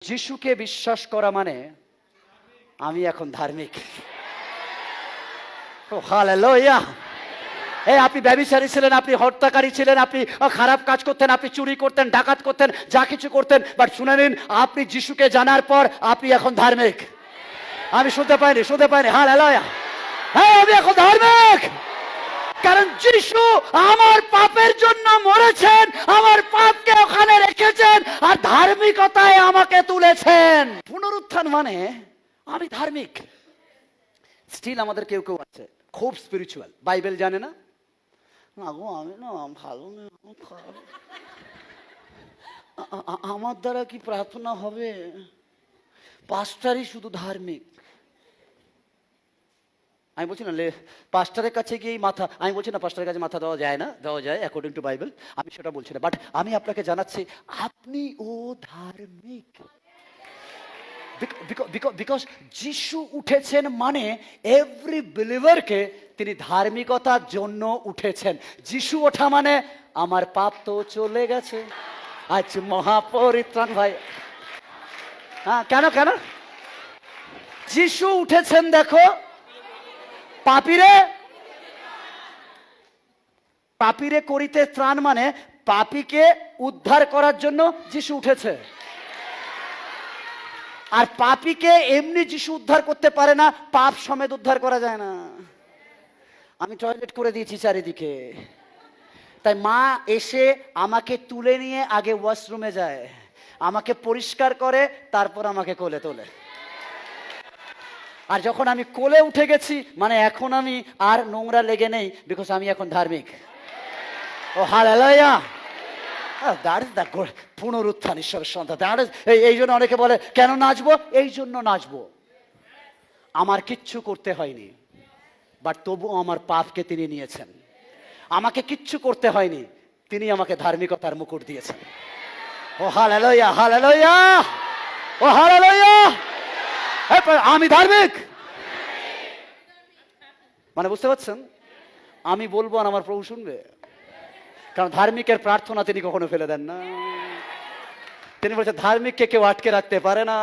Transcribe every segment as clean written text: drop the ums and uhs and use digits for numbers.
যিশুকে বিশ্বাস করা মানে আমি এখন ধার্মিক। ও হালেলুয়া। এই আপনি ব্যভিচারী ছিলেন, আপনি হত্যাকারী ছিলেন, আপনি খারাপ কাজ করতেন, আপনি চুরি করতেন, ডাকাত করতেন, যা কিছু করতেন, বাট শুনে নিন, আপনি যিশুকে জানার পর আপনি এখন ধার্মিক। আমি শুনতে পাইনি হালেলুয়া। হ্যাঁ, আমি এখন ধার্মিক, কারণ যিশু আমার পাপের জন্য মরেছেন, আমার পাপকে ওখানে রেখেছেন, আর ধার্মিকতায় আমাকে তুলেছেন। পুনরুত্থান মানে আমি ধার্মিক। স্টিল আমাদের কেউ কেউ আছে খুব স্পিরিচুয়াল, বাইবেল জানে না, গো আমি না ভালো না, আমার দ্বারা কি প্রার্থনা হবে, পাস্টারই শুধু ধার্মিক। আমি বলছি না পাস্টারের কাছে গিয়ে মাথা, আমি বলছি না পাস্টারের কাছে মাথা দেওয়া যায় না, দেওয়া যায় অ্যাকর্ডিং টু বাইবেল, আমি সেটা বলছি না, বাট আমি আপনাকে জানাচ্ছি আপনি ও ধার্মিক। বিকজ যিশু উঠেছেন মানে এভরি বিলিভারকে তিনি ধার্মিকতার জন্য উঠেছেন। যিশু ওঠা মানে আমার পাপ তো চলে গেছে, আজ মহাপরিত্রাণ ভাই। হ্যাঁ, কেন কেন যিশু উঠেছেন? দেখো, পাপীরে করিতে ত্রাণ মানে পাপীকে উদ্ধার করার জন্য যিশু উঠেছে। আর পাপীকে এমনি যিশু উদ্ধার করতে পারে না, পাপ সমেত উদ্ধার করা যায় না। আমি টয়লেট করে দিয়েছি চারিদিকে, তাই মা এসে আমাকে তুলে নিয়ে আগে ওয়াশরুমে যায়, আমাকে পরিষ্কার করে, তারপর আমাকে কোলে তোলে। আর যখন আমি কোলে উঠে গেছি মানে এখন আমি আর নোংরা লেগে নেই, বিকজ আমি এখন ধার্মিক। ও হালেলুয়া। পুনরুত্থান ঈশ্বরের সন্তান। এই জন্য অনেকে বলে কেন নাচবো? এই জন্য নাচবো, আমার কিচ্ছু করতে হয়নি, বাট তবুও আমার পাপকে তিনি নিয়েছেন। আমাকে কিচ্ছু করতে হয়নি, তিনি আমাকে ধার্মিকতার মুকুট দিয়েছেন। ও হালেলুয়া, হালেলুয়া, ও হালেলুয়া। আমি ধার্মিক মানে বুঝতে পারছেন? আমি বলবো আর আমার প্রভু শুনবে, কারণ ধার্মিকের প্রার্থনা তিনি কখনো ফেলে দেন না। তিনি বলেছে ধার্মিককে কেউ আটকে রাখতে পারে না,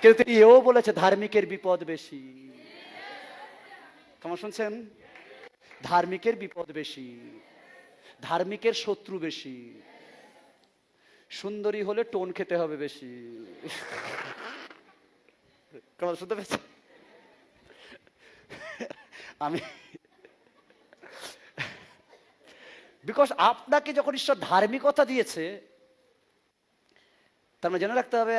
কিন্তু তিনি এও বলেছে ধার্মিকের বিপদ বেশি। তোমার শুনছেন? ধার্মিকের বিপদ বেশি, ধার্মিকের শত্রু বেশি। সুন্দরী হলে টোন খেতে হবে বেশি। কেমন শুনতে পেয়েছে? আমি বিকজ আপনাকে যখন ঈশ্বর ধার্মিকতা দিয়েছে, তার মানে জেনে রাখতে হবে